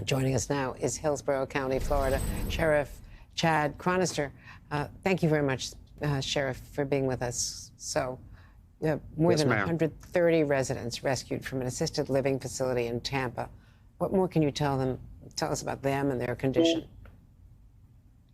Joining us now is Hillsborough County, Florida, Sheriff Chad Chronister. Thank you very much, Sheriff, for being with us. So, more Yes, than ma'am. 130 residents rescued from an assisted living facility in Tampa. What more can you tell us about them and their condition?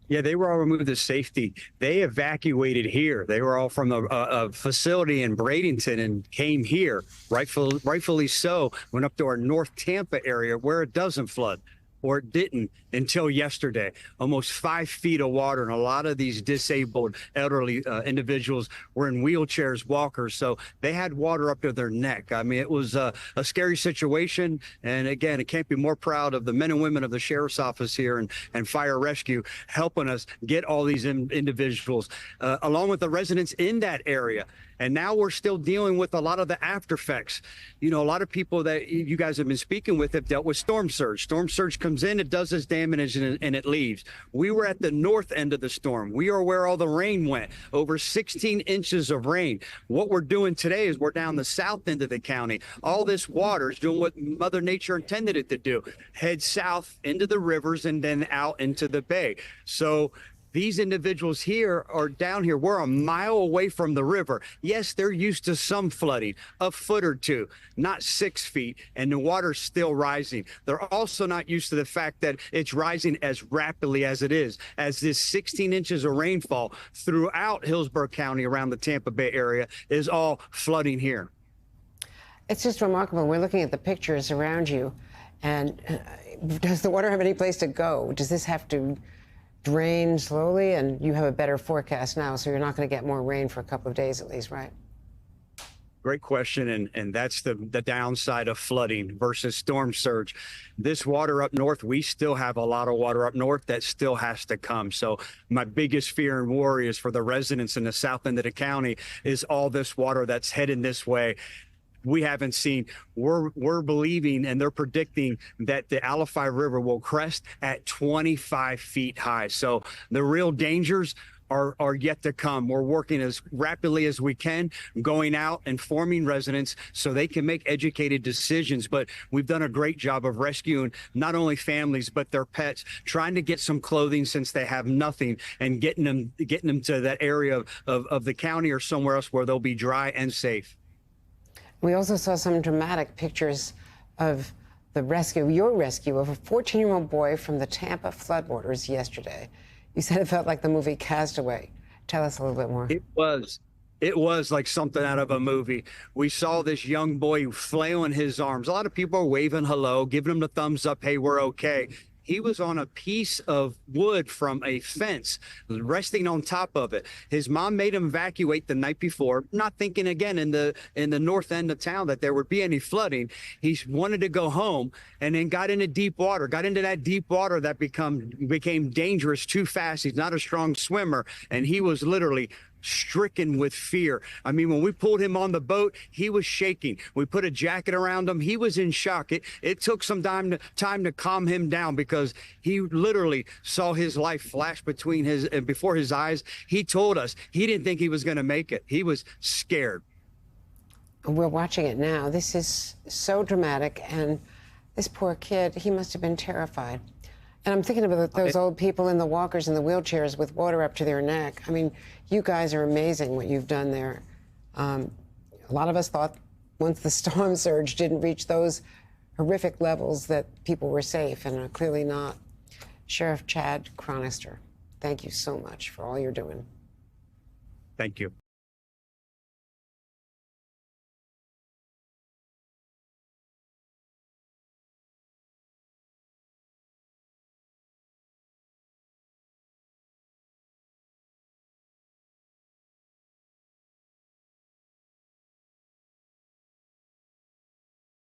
Yeah, they were all removed to safety. They evacuated here. They were all from a facility in Bradenton and came here, rightfully so. Went up to our North Tampa area where it doesn't flood, or it didn't until yesterday. Almost 5 feet of water, and a lot of these disabled elderly individuals were in wheelchairs, walkers, so they had water up to their neck. I mean, it was a scary situation, and again, I can't be more proud of the men and women of the Sheriff's Office here and Fire Rescue helping us get all these individuals, along with the residents in that area. And now we're still dealing with a lot of the after effects. You know, a lot of people that you guys have been speaking with have dealt with storm surge. Storm surge comes in, it does its damage, and it leaves. We were at the north end of the storm. We are where all the rain went, over 16 inches of rain. What we're doing today is we're down the south end of the county. All this water is doing what Mother Nature intended it to do, head south into the rivers and then out into the bay. So these individuals here are down here. We're a mile away from the river. Yes, they're used to some flooding, a foot or two, not 6 feet, and the water's still rising. They're also not used to the fact that it's rising as rapidly as it is, as this 16 inches of rainfall throughout Hillsborough County around the Tampa Bay area is all flooding here. It's just remarkable. We're looking at the pictures around you, and does the water have any place to go? Does this have to drain slowly? And you have a better forecast now, so you're not going to get more rain for a couple of days at least, right? Great question, and that's the downside of flooding versus storm surge. This water up north, we still have a lot of water up north that still has to come. So my biggest fear and worry is for the residents in the south end of the county is all this water that's heading this way. We haven't seen. We're believing, and they're predicting that the Alafia River will crest at 25 feet high. So the real dangers are yet to come. We're working as rapidly as we can, going out, informing residents so they can make educated decisions. But we've done a great job of rescuing not only families, but their pets, trying to get some clothing since they have nothing, and getting them to that area of the county or somewhere else where they'll be dry and safe. We also saw some dramatic pictures of your rescue of a 14-year-old boy from the Tampa floodwaters yesterday. You said it felt like the movie Castaway. Tell us a little bit more. It was like something out of a movie. We saw this young boy flailing his arms. A lot of people are waving hello, giving him the thumbs up, hey, we're okay. He was on a piece of wood from a fence, resting on top of it. His mom made him evacuate the night before, not thinking again in the north end of town that there would be any flooding. He wanted to go home, and then got into deep water, that deep water that became dangerous too fast. He's not a strong swimmer, and he was literally stricken with fear. I mean, when we pulled him on the boat, he was shaking. We put a jacket around him. He was in shock. It took some time to calm him down, because he literally saw his life flash before his eyes. He told us he didn't think he was going to make it. He was scared. We're watching it now. This is so dramatic, and this poor kid, he must have been terrified. And I'm thinking about those old people in the walkers and the wheelchairs with water up to their neck. I mean, you guys are amazing what you've done there. A lot of us thought once the storm surge didn't reach those horrific levels that people were safe, and are clearly not. Sheriff Chad Chronister, thank you so much for all you're doing. Thank you.